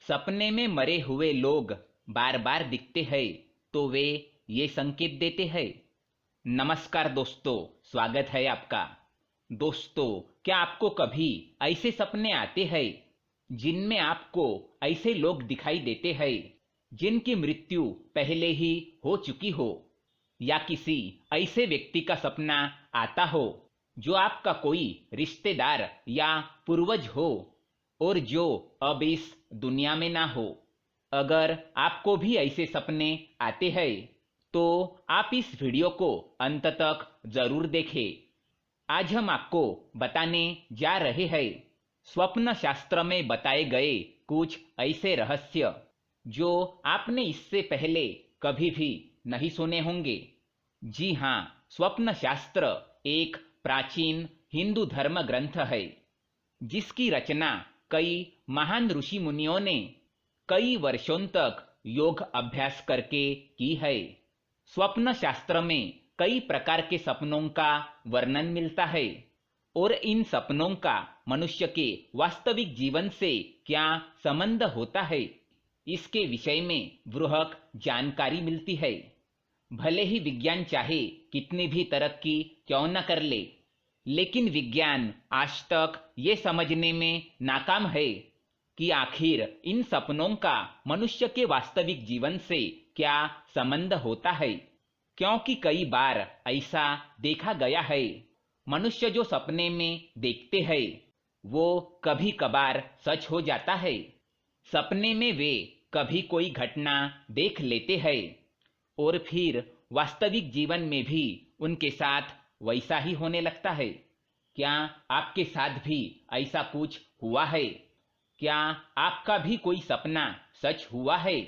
सपने में मरे हुए लोग बार बार दिखते हैं तो वे ये संकेत देते हैं। नमस्कार दोस्तों, स्वागत है आपका। दोस्तों, क्या आपको कभी ऐसे सपने आते हैं जिनमें आपको ऐसे लोग दिखाई देते हैं जिनकी मृत्यु पहले ही हो चुकी हो, या किसी ऐसे व्यक्ति का सपना आता हो जो आपका कोई रिश्तेदार या पूर्वज हो और जो अब इस दुनिया में ना हो। अगर आपको भी ऐसे सपने आते हैं तो आप इस वीडियो को अंत तक जरूर देखें। आज हम आपको बताने जा रहे हैं स्वप्न शास्त्र में बताए गए कुछ ऐसे रहस्य जो आपने इससे पहले कभी भी नहीं सुने होंगे। जी हाँ, स्वप्न शास्त्र एक प्राचीन हिंदू धर्म ग्रंथ है जिसकी रचना कई महान ऋषि मुनियों ने कई वर्षों तक योग अभ्यास करके की है। स्वप्न शास्त्र में कई प्रकार के सपनों का वर्णन मिलता है और इन सपनों का मनुष्य के वास्तविक जीवन से क्या संबंध होता है, इसके विषय में बृहत जानकारी मिलती है। भले ही विज्ञान चाहे कितनी भी तरक्की क्यों न कर ले, लेकिन विज्ञान आज तक ये समझने में नाकाम है कि आखिर इन सपनों का मनुष्य के वास्तविक जीवन से क्या संबंध होता है। क्योंकि कई बार ऐसा देखा गया है, मनुष्य जो सपने में देखते हैं वो कभी कभार सच हो जाता है। सपने में वे कभी कोई घटना देख लेते हैं और फिर वास्तविक जीवन में भी उनके साथ वैसा ही होने लगता है। क्या आपके साथ भी ऐसा कुछ हुआ है? क्या आपका भी कोई सपना सच हुआ है?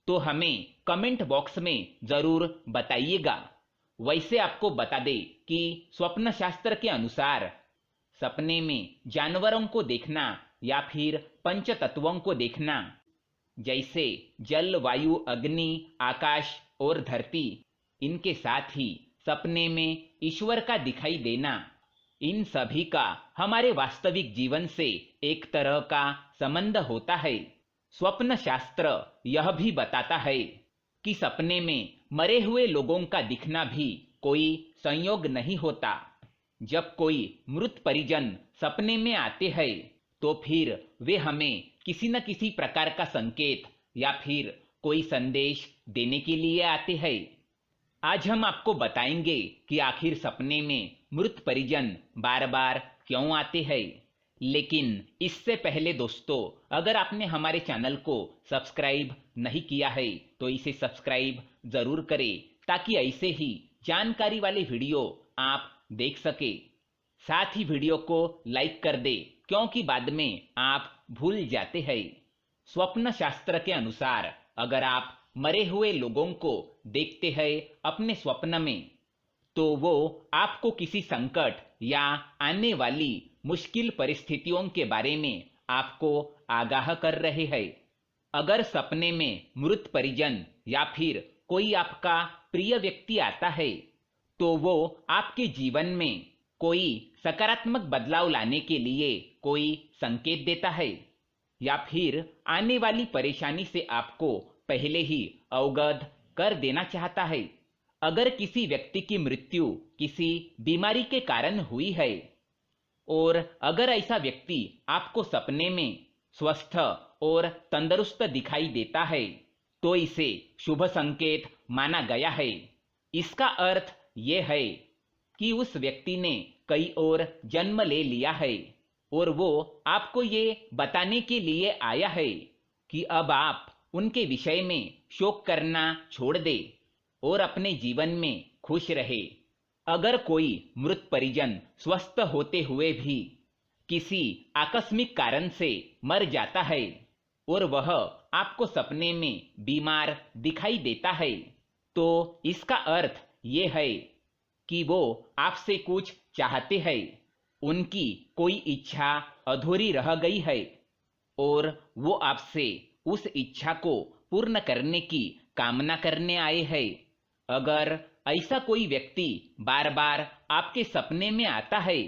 तो हमें कमेंट बॉक्स में जरूर बताइएगा। वैसे आपको बता दे कि स्वप्न शास्त्र के अनुसार सपने में जानवरों को देखना या फिर पंच तत्वों को देखना, जैसे जल, वायु, अग्नि, आकाश और धरती, इनके साथ ही सपने में ईश्वर का दिखाई देना, इन सभी का हमारे वास्तविक जीवन से एक तरह का संबंध होता है। स्वप्न शास्त्र यह भी बताता है कि सपने में मरे हुए लोगों का दिखना भी कोई संयोग नहीं होता। जब कोई मृत परिजन सपने में आते हैं तो फिर वे हमें किसी न किसी प्रकार का संकेत या फिर कोई संदेश देने के लिए आते हैं। आज हम आपको बताएंगे कि आखिर सपने में मृत परिजन बार बार क्यों आते हैं। लेकिन इससे पहले दोस्तों, अगर आपने हमारे चैनल को सब्सक्राइब नहीं किया है तो इसे सब्सक्राइब जरूर करें ताकि ऐसे ही जानकारी वाले वीडियो आप देख सके। साथ ही वीडियो को लाइक कर दे क्योंकि बाद में आप भूल जाते हैं। स्वप्न शास्त्र के अनुसार अगर आप मरे हुए लोगों को देखते हैं अपने स्वप्न में तो वो आपको किसी संकट या आने वाली मुश्किल परिस्थितियों के बारे में आपको आगाह कर रहे हैं। अगर सपने में मृत परिजन या फिर कोई आपका प्रिय व्यक्ति आता है तो वो आपके जीवन में कोई सकारात्मक बदलाव लाने के लिए कोई संकेत देता है या फिर आने वाली परेशानी से आपको पहले ही अवगत कर देना चाहता है। अगर किसी व्यक्ति की मृत्यु किसी बीमारी के कारण हुई है और अगर ऐसा व्यक्ति आपको सपने में स्वस्थ और तंदुरुस्त दिखाई देता है तो इसे शुभ संकेत माना गया है। इसका अर्थ ये है कि उस व्यक्ति ने कई और जन्म ले लिया है और वो आपको ये बताने के लिए आया है कि अब आप उनके विषय में शोक करना छोड़ दे और अपने जीवन में खुश रहे। अगर कोई मृत परिजन स्वस्थ होते हुए भी किसी आकस्मिक कारण से मर जाता है और वह आपको सपने में बीमार दिखाई देता है तो इसका अर्थ ये है कि वो आपसे कुछ चाहते हैं, उनकी कोई इच्छा अधूरी रह गई है और वो आपसे उस इच्छा को पूर्ण करने की कामना करने आए हैं। अगर ऐसा कोई व्यक्ति बार बार आपके सपने में आता है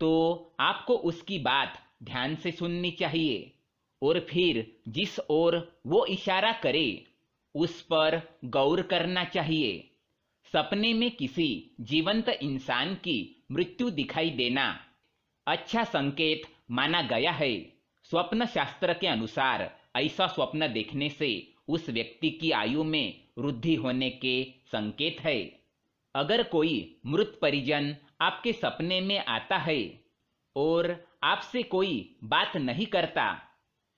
तो आपको उसकी बात ध्यान से सुननी चाहिए और फिर जिस ओर वो इशारा करे उस पर गौर करना चाहिए। सपने में किसी जीवंत इंसान की मृत्यु दिखाई देना अच्छा संकेत माना गया है। स्वप्न शास्त्र के अनुसार ऐसा स्वप्न देखने से उस व्यक्ति की आयु में वृद्धि होने के संकेत है। अगर कोई मृत परिजन आपके सपने में आता है और आपसे कोई बात नहीं करता,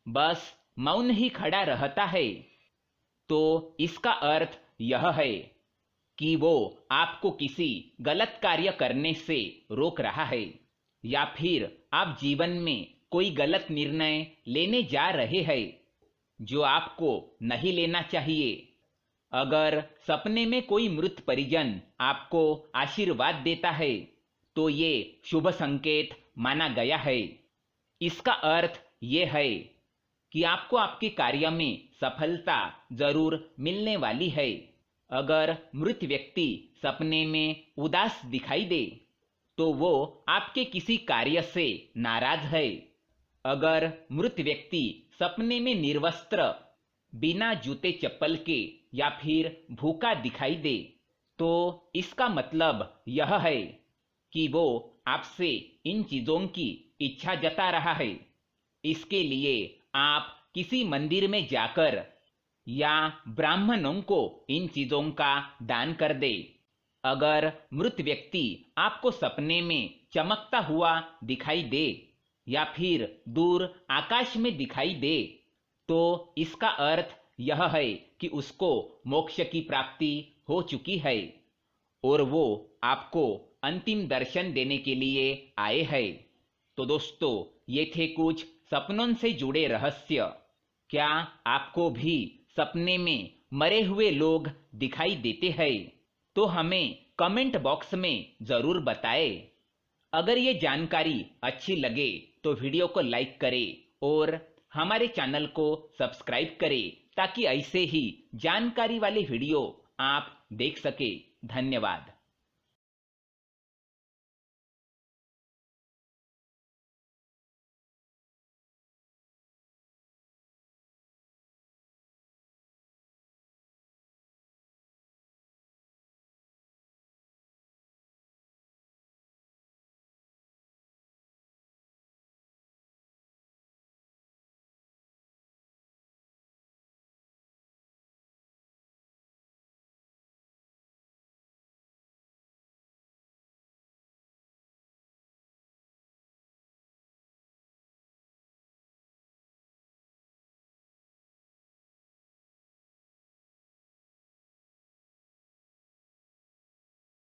बस मौन ही खड़ा रहता है, तो इसका अर्थ यह है कि वो आपको किसी गलत कार्य करने से रोक रहा है या फिर आप जीवन में कोई गलत निर्णय लेने जा रहे हैं जो आपको नहीं लेना चाहिए। अगर सपने में कोई मृत परिजन आपको आशीर्वाद देता है तो ये शुभ संकेत माना गया है। इसका अर्थ ये है कि आपको आपके कार्य में सफलता जरूर मिलने वाली है। अगर मृत व्यक्ति सपने में उदास दिखाई दे तो वो आपके किसी कार्य से नाराज है। अगर मृत व्यक्ति सपने में निर्वस्त्र, बिना जूते चप्पल के या फिर भूखा दिखाई दे तो इसका मतलब यह है कि वो आपसे इन चीजों की इच्छा जता रहा है। इसके लिए आप किसी मंदिर में जाकर या ब्राह्मणों को इन चीजों का दान कर दे। अगर मृत व्यक्ति आपको सपने में चमकता हुआ दिखाई दे या फिर दूर आकाश में दिखाई दे तो इसका अर्थ यह है कि उसको मोक्ष की प्राप्ति हो चुकी है और वो आपको अंतिम दर्शन देने के लिए आए हैं। तो दोस्तों, ये थे कुछ सपनों से जुड़े रहस्य। क्या आपको भी सपने में मरे हुए लोग दिखाई देते हैं? तो हमें कमेंट बॉक्स में जरूर बताएं। अगर ये जानकारी अच्छी लगे तो वीडियो को लाइक करें और हमारे चैनल को सब्सक्राइब करें ताकि ऐसे ही जानकारी वाले वीडियो आप देख सके। धन्यवाद।